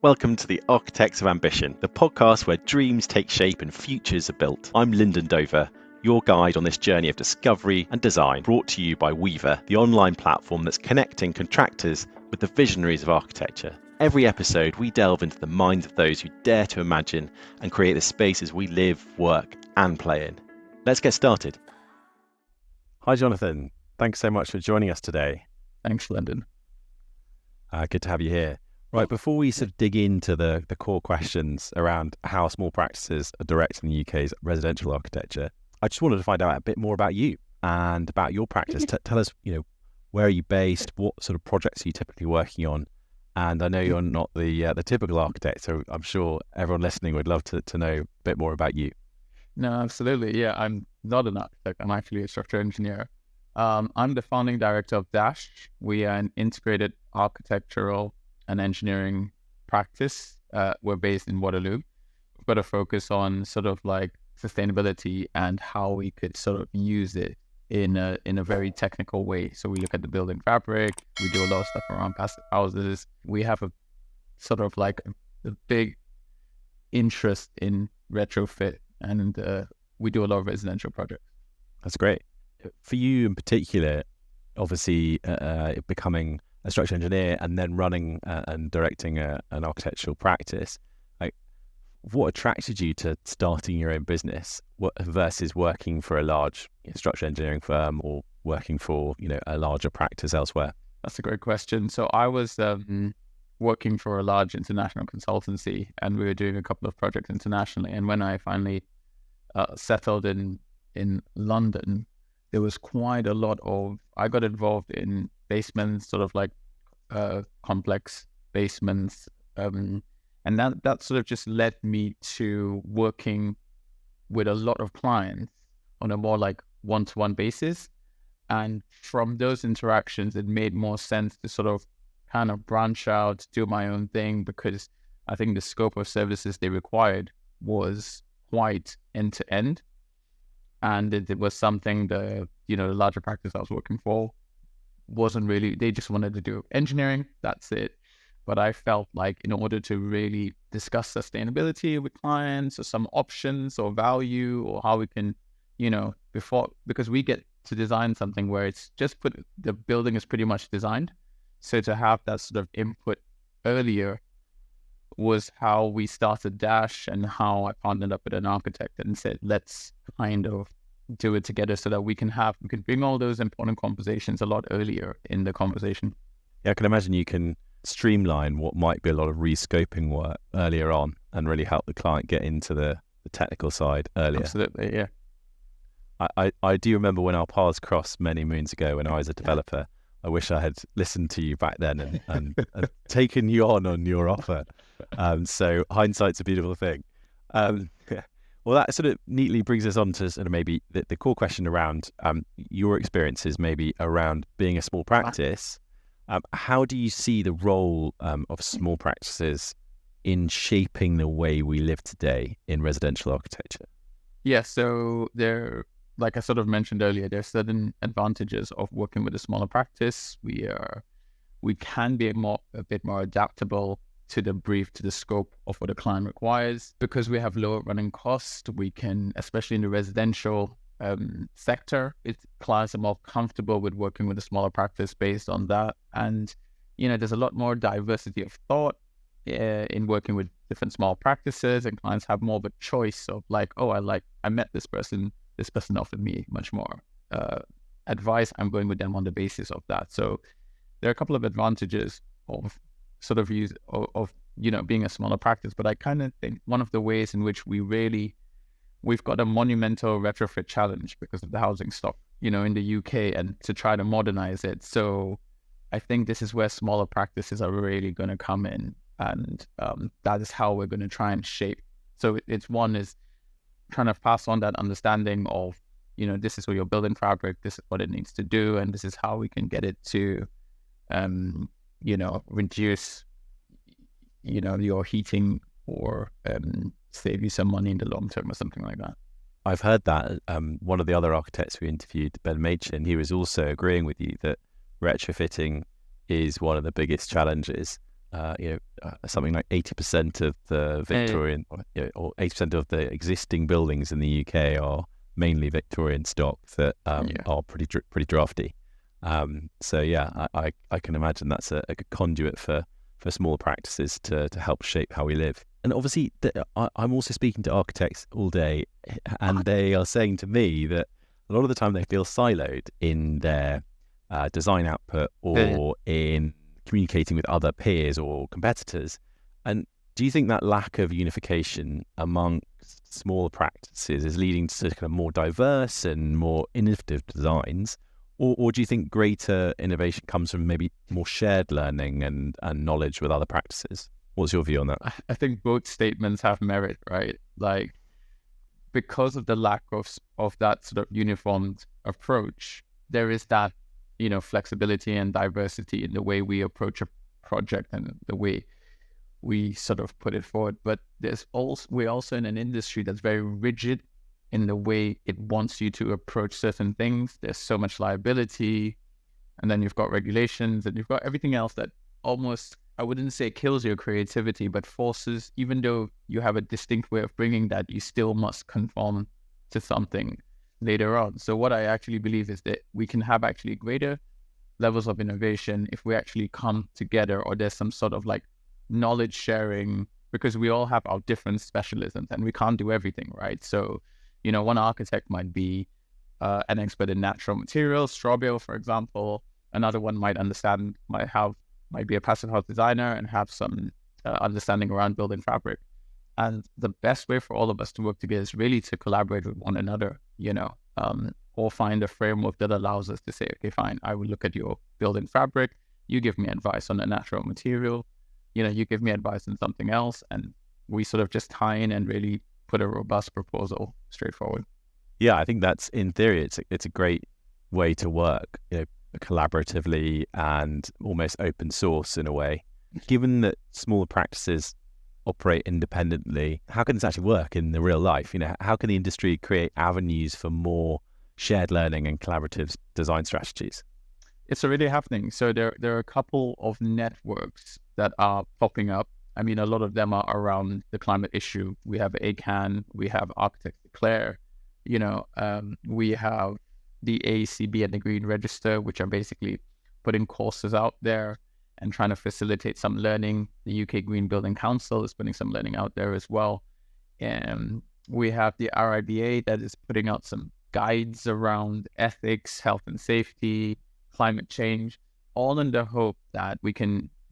Welcome to the Architects of Ambition, the podcast where dreams take shape and futures are built. I'm Lyndon Dover, your guide on this journey of discovery and design, brought to you by Weaver, the online platform that's connecting contractors with the visionaries of architecture. Every episode, we delve into the minds of those who dare to imagine and create the spaces we live, work, and play in. Let's get started. Hi, Jonathan. Thanks so much for joining us today. Thanks, Lyndon. Good to have you here. Right, before we sort of dig into the core questions around how small practices are directing the UK's residential architecture, I just wanted to find out a bit more about you and about your practice. Tell us, where are you based? What sort of projects are you typically working on? And I know you're not the typical architect, so I'm sure everyone listening would love to know a bit more about you. No, absolutely. Yeah, I'm not an architect. I'm actually a structural engineer. I'm the founding director of Dash. We are an integrated architectural and engineering practice. We're based in Waterloo. We've got a focus on sort of like sustainability and how we could sort of use it in a very technical way. So we look at the building fabric. We do a lot of stuff around passive houses. We have a sort of like a big interest in retrofit, and we do a lot of residential projects. That's great. For you in particular, obviously becoming a structural engineer and then running and directing an architectural practice, what attracted you to starting your own business versus working for a large structural engineering firm or working for a larger practice elsewhere? That's a great question. So I was working for a large international consultancy, and we were doing a couple of projects internationally. And when I finally settled in London, there was quite a lot of, I got involved in basements, sort of like complex basements. And that sort of just led me to working with a lot of clients on a more like one-to-one basis. And from those interactions, it made more sense to sort of kind of branch out, do my own thing, because I think the scope of services they required was quite end-to-end. And it was something the larger practice I was working for wasn't really, they just wanted to do engineering, that's it. But I felt like in order to really discuss sustainability with clients or some options or value or how we can, because we get to design something where it's just the building is pretty much designed. So to have that sort of input earlier was how we started Dash, and how I partnered up with an architect and said, let's kind of do it together so that we can bring all those important conversations a lot earlier in the conversation. Yeah, I can imagine you can streamline what might be a lot of rescoping work earlier on and really help the client get into the technical side earlier. Absolutely, yeah. I do remember when our paths crossed many moons ago when I was a developer. I wish I had listened to you back then and taken you on your offer. So hindsight's a beautiful thing. Well, that sort of neatly brings us on to sort of maybe the core question around your experiences, maybe around being a small practice. How do you see the role of small practices in shaping the way we live today in residential architecture? Yeah, so like I sort of mentioned earlier, there's certain advantages of working with a smaller practice. We can be a bit more adaptable to the brief, to the scope of what a client requires. Because we have lower running costs, we can, especially in the residential sector, clients are more comfortable with working with a smaller practice based on that. And, there's a lot more diversity of thought in working with different small practices, and clients have more of a choice of like, oh, I met this person offered me much more advice. I'm going with them on the basis of that. So there are a couple of advantages of sort of being a smaller practice. But I kind of think one of the ways in which we've got a monumental retrofit challenge because of the housing stock, in the UK, and to try to modernize it. So I think this is where smaller practices are really going to come in, and that is how we're going to try and shape. So it's trying to pass on that understanding of, this is what your building fabric, this is what it needs to do, and this is how we can get it to, reduce, your heating or save you some money in the long term or something like that. I've heard that. One of the other architects we interviewed, Ben Machin, he was also agreeing with you that retrofitting is one of the biggest challenges. something like 80% of the Victorian, or 80% of the existing buildings in the UK are mainly Victorian stock that are pretty drafty. So yeah, I can imagine that's a good conduit for smaller practices to help shape how we live. And obviously, I'm also speaking to architects all day, and they are saying to me that a lot of the time they feel siloed in their design output or in communicating with other peers or competitors. And do you think that lack of unification amongst smaller practices is leading to kind of more diverse and more innovative designs? Or do you think greater innovation comes from maybe more shared learning and knowledge with other practices? What's your view on that? I think both statements have merit, right? Like, because of the lack of that sort of uniformed approach, there is that, flexibility and diversity in the way we approach a project and the way we sort of put it forward. But we're also in an industry that's very rigid in the way it wants you to approach certain things. There's so much liability, and then you've got regulations, and you've got everything else that almost, I wouldn't say kills your creativity, but forces, even though you have a distinct way of bringing that, you still must conform to something later on. So what I actually believe is that we can have actually greater levels of innovation if we actually come together, or there's some sort of like knowledge sharing, because we all have our different specialisms and we can't do everything, right? So, one architect might be an expert in natural materials, straw bale, for example. Another one might be a passive house designer and have some understanding around building fabric. And the best way for all of us to work together is really to collaborate with one another, or find a framework that allows us to say, okay, fine, I will look at your building fabric. You give me advice on a natural material. You give me advice on something else. And we sort of just tie in and really put a robust proposal straight forward. Yeah, I think that's, in theory, it's a great way to work, collaboratively and almost open source in a way. Given that smaller practices operate independently, how can this actually work in the real life? How can the industry create avenues for more shared learning and collaborative design strategies? It's already happening. So there are a couple of networks that are popping up. I mean, a lot of them are around the climate issue. We have ACAN, we have Architects Declare, we have the ACB and the Green Register, which are basically putting courses out there and trying to facilitate some learning. The UK Green Building Council is putting some learning out there as well. And we have the RIBA that is putting out some guides around ethics, health and safety, climate change, all in the hope that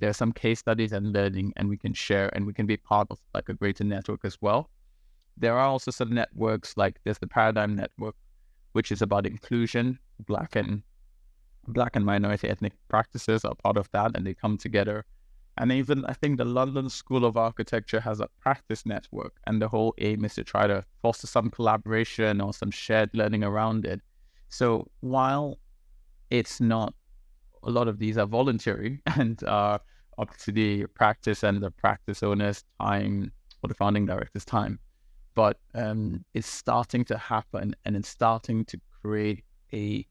there's some case studies and learning, and we can share and we can be part of like a greater network as well. There are also some networks, like there's the Paradigm Network, which is about inclusion. Black and minority ethnic practices are part of that, and they come together. And even I think the London School of Architecture has a practice network, and the whole aim is to try to foster some collaboration or some shared learning around it. So while it's not, a lot of these are voluntary and are up to the practice and the practice owner's time or the founding director's time, but it's starting to happen, and it's starting to create a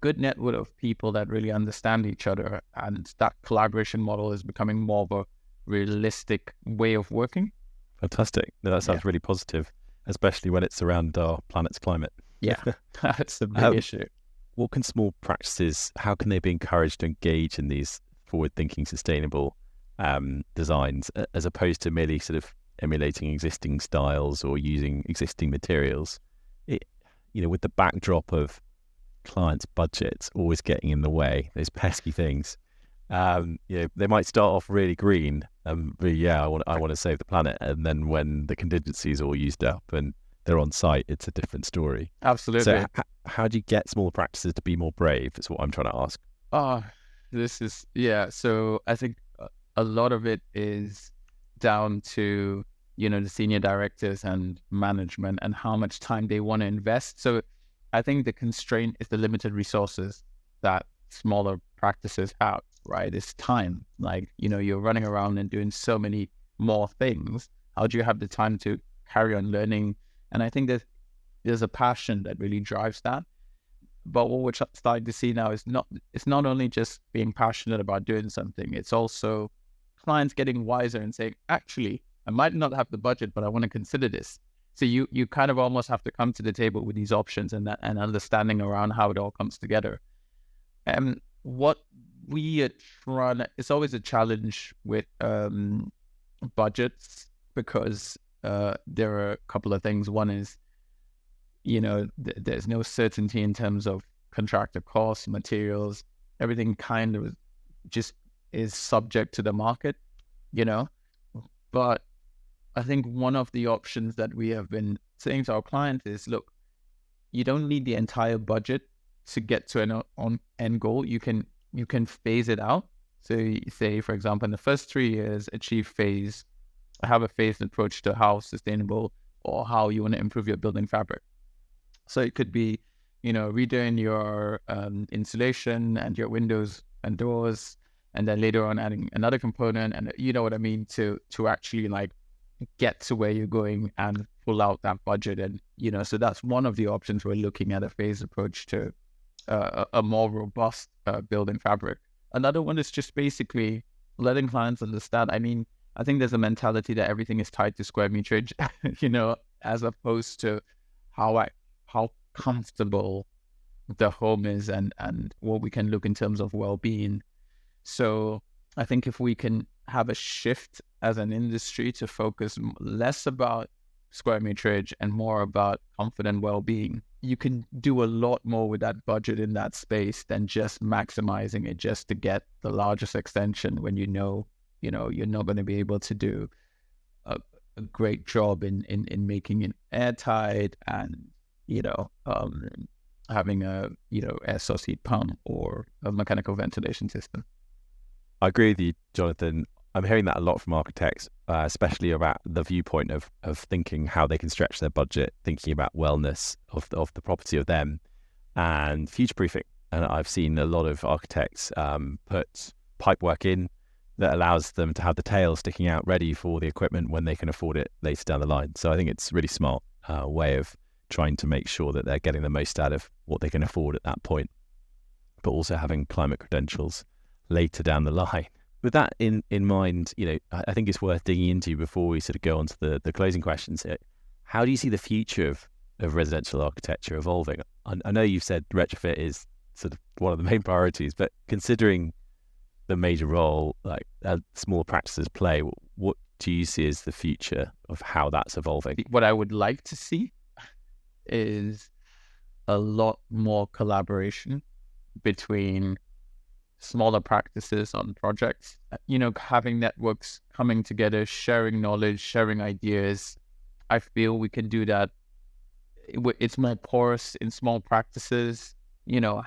good network of people that really understand each other, and that collaboration model is becoming more of a realistic way of working. Fantastic. No, that sounds really positive, especially when it's around our planet's climate. Yeah, that's the big issue. What can small practices, how can they be encouraged to engage in these forward-thinking, sustainable designs, as opposed to merely sort of emulating existing styles or using existing materials? With the backdrop of clients' budgets always getting in the way, those pesky things, they might start off really green, but I want to save the planet, and then when the contingencies are all used up and they're on site, it's a different story. Absolutely. So how do you get smaller practices to be more brave? Is what I'm trying to ask. So I think a lot of it is down to, the senior directors and management and how much time they want to invest. So I think the constraint is the limited resources that smaller practices have, right? It's time. Like, you're running around and doing so many more things. How do you have the time to carry on learning? And I think that there's a passion that really drives that. But what we're starting to see now is it's not only just being passionate about doing something, it's also clients getting wiser and saying, actually, I might not have the budget, but I want to consider this. So you kind of almost have to come to the table with these options and understanding around how it all comes together. And what we are trying, it's always a challenge with budgets, because there are a couple of things. One is, there's no certainty in terms of contractor costs, materials, everything kind of just is subject to the market, But I think one of the options that we have been saying to our clients is, look, you don't need the entire budget to get to an end goal. You can phase it out. So you say, for example, in the first 3 years, have a phased approach to how sustainable or how you want to improve your building fabric. So it could be, redoing your insulation and your windows and doors, and then later on adding another component, and you know what I mean, to actually like get to where you're going and pull out that budget. And, so that's one of the options. We're looking at a phased approach to a more robust building fabric. Another one is just basically letting clients understand. I mean, I think there's a mentality that everything is tied to square meterage, as opposed to how comfortable the home is and what we can look in terms of well-being. So I think if we can have a shift as an industry to focus less about square meterage and more about comfort and well-being, you can do a lot more with that budget in that space than just maximizing it just to get the largest extension when you're not going to be able to do a great job in making it airtight and having a air source heat pump or a mechanical ventilation system. I agree with you, Jonathan. I'm hearing that a lot from architects, especially about the viewpoint of thinking how they can stretch their budget, thinking about wellness of the property of them, and future-proofing. And I've seen a lot of architects put pipework in that allows them to have the tail sticking out ready for the equipment when they can afford it later down the line. So I think it's a really smart way of trying to make sure that they're getting the most out of what they can afford at that point, but also having climate credentials later down the line. With that in mind, I think it's worth digging into before we sort of go on to the closing questions. How do you see the future of residential architecture evolving? I know you've said retrofit is sort of one of the main priorities, but considering the major role like small practices play, what do you see as the future of how that's evolving? What I would like to see is a lot more collaboration between smaller practices on projects, having networks coming together, sharing knowledge, sharing ideas. I feel we can do that. It's more porous in small practices,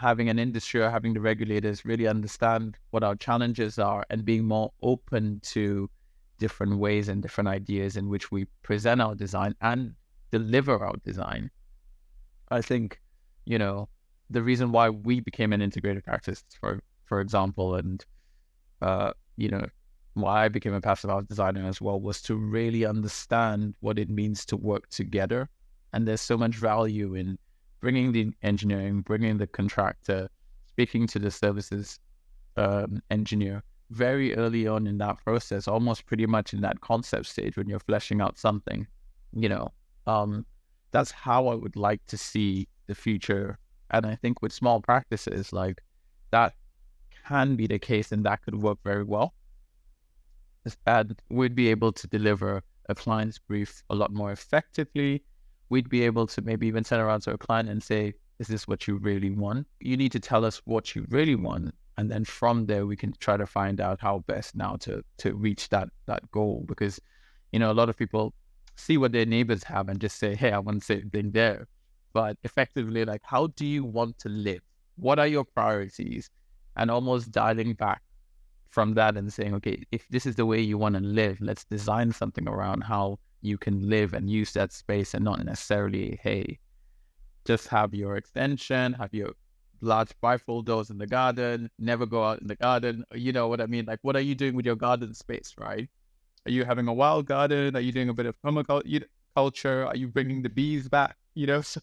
having an industry or having the regulators really understand what our challenges are and being more open to different ways and different ideas in which we present our design and deliver our design. I think, the reason why we became an integrated practice, for example, and, why I became a passive house designer as well, was to really understand what it means to work together. And there's so much value in bringing the engineering, bringing the contractor, speaking to the services engineer very early on in that process, almost pretty much in that concept stage when you're fleshing out something, that's how I would like to see the future. And I think with small practices, like that can be the case and that could work very well. And we'd be able to deliver a client's brief a lot more effectively. We'd be able to maybe even turn around to a client and say, is this what you really want? You need to tell us what you really want. And then from there, we can try to find out how best now to reach that goal. Because, a lot of people see what their neighbors have and just say, hey, I want the same thing there. But effectively, like, how do you want to live? What are your priorities? And almost dialing back from that and saying, okay, if this is the way you want to live, let's design something around how you can live and use that space, and not necessarily, hey, just have your extension, have your large bifold doors in the garden, never go out in the garden. You know what I mean? Like, what are you doing with your garden space, right? Are you having a wild garden? Are you doing a bit of permaculture? Are you bringing the bees back? So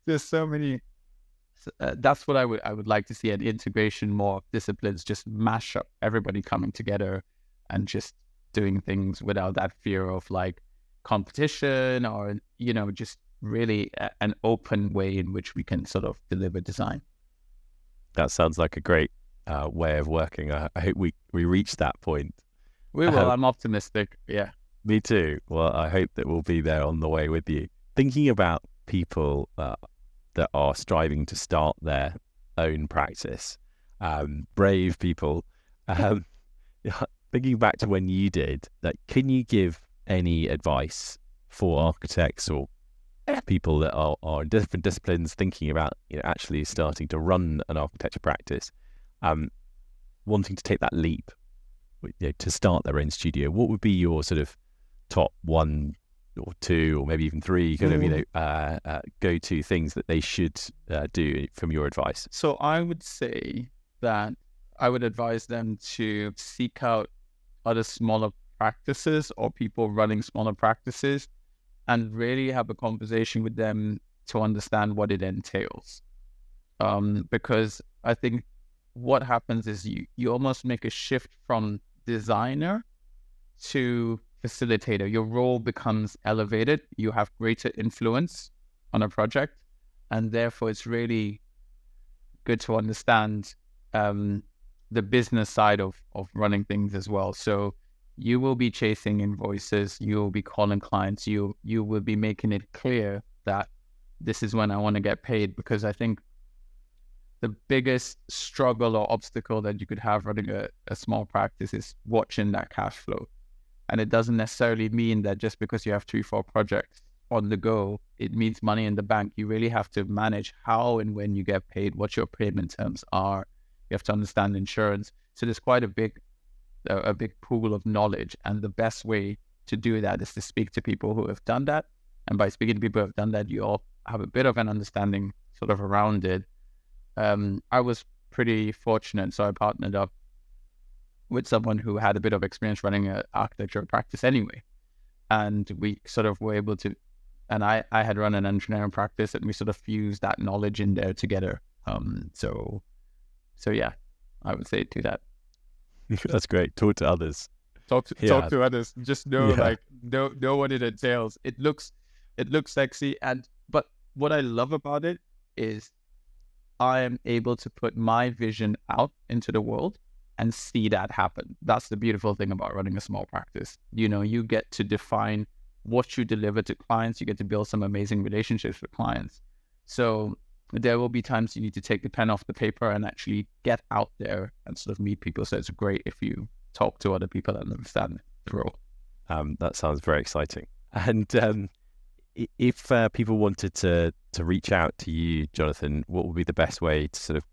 there's so many. That's what I would like to see, an integration more of disciplines, just mash up everybody coming together and just doing things without that fear of like competition or, just really an open way in which we can sort of deliver design. That sounds like a great way of working. I hope we reach that point. We will. I'm optimistic. Yeah. Me too. Well, I hope that we'll be there on the way with you. Thinking about people that are striving to start their own practice, brave people, thinking back to when you did that, can you give any advice for architects or people that are in different disciplines thinking about actually starting to run an architecture practice, wanting to take that leap to start their own studio? What would be your sort of top 1 or 2 or maybe even 3 kind of go-to things that they should do from your advice? So I would say that I would advise them to seek out other smaller practices or people running smaller practices and really have a conversation with them to understand what it entails. Because I think what happens is you almost make a shift from designer to facilitator. Your role becomes elevated. You have greater influence on a project, and therefore it's really good to understand the business side of running things as well. So you will be chasing invoices, you will be calling clients, you will be making it clear that this is when I want to get paid, because I think the biggest struggle or obstacle that you could have running a small practice is watching that cash flow. And it doesn't necessarily mean that just because you have 3-4 projects on the go, it means money in the bank. You really have to manage how and when you get paid, what your payment terms are. You have to understand insurance. So there's quite a big pool of knowledge. And the best way to do that is to speak to people who have done that. And by speaking to people who have done that, you all have a bit of an understanding sort of around it. I was pretty fortunate. So I partnered up with someone who had a bit of experience running an architecture practice anyway. And we sort of were able to, and I had run an engineering practice, and we sort of fused that knowledge in there together. So yeah, I would say do that. That's great. Talk to others. Talk to others. Just know, know what it entails. It looks sexy, but what I love about it is I am able to put my vision out into the world and see that happen. That's the beautiful thing about running a small practice. You get to define what you deliver to clients. You get to build some amazing relationships with clients. So there will be times you need to take the pen off the paper and actually get out there and sort of meet people. So it's great if you talk to other people and understand the role. That sounds very exciting. And if people wanted to reach out to you, Jonathan, what would be the best way to sort of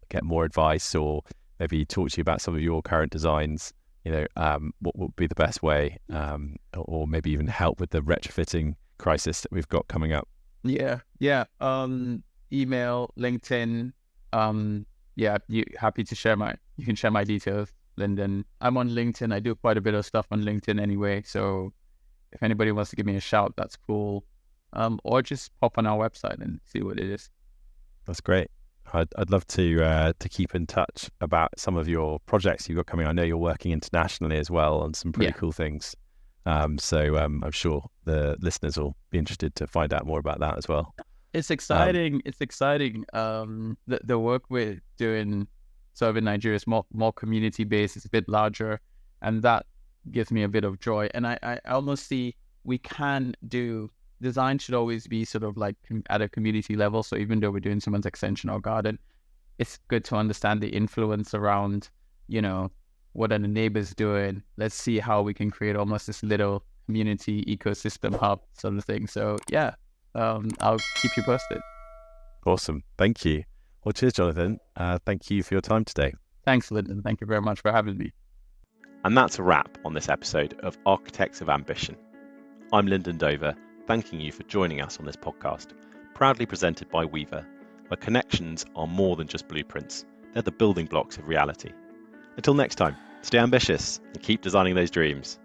get more advice, or maybe talk to you about some of your current designs? What would be the best way, or maybe even help with the retrofitting crisis that we've got coming up? Yeah. Email, LinkedIn. Happy to share you can share my details, Lyndon. I'm on LinkedIn. I do quite a bit of stuff on LinkedIn anyway. So if anybody wants to give me a shout, that's cool. Or just pop on our website and see what it is. That's great. I'd love to keep in touch about some of your projects you've got coming. I know you're working internationally as well on some pretty cool things. So I'm sure the listeners will be interested to find out more about that as well. It's exciting. It's exciting. The work we're doing sort of in Nigeria is more community based. It's a bit larger, and that gives me a bit of joy. And I almost see we can do design should always be sort of like at a community level. So even though we're doing someone's extension or garden, it's good to understand the influence around, what are the neighbors doing? Let's see how we can create almost this little community ecosystem hub sort of thing. So yeah, I'll keep you posted. Awesome. Thank you. Well, cheers, Jonathan. Thank you for your time today. Thanks, Lyndon. Thank you very much for having me. And that's a wrap on this episode of Architects of Ambition. I'm Lyndon Dover, thanking you for joining us on this podcast, proudly presented by Weaver, where connections are more than just blueprints. They're the building blocks of reality. Until next time, stay ambitious and keep designing those dreams.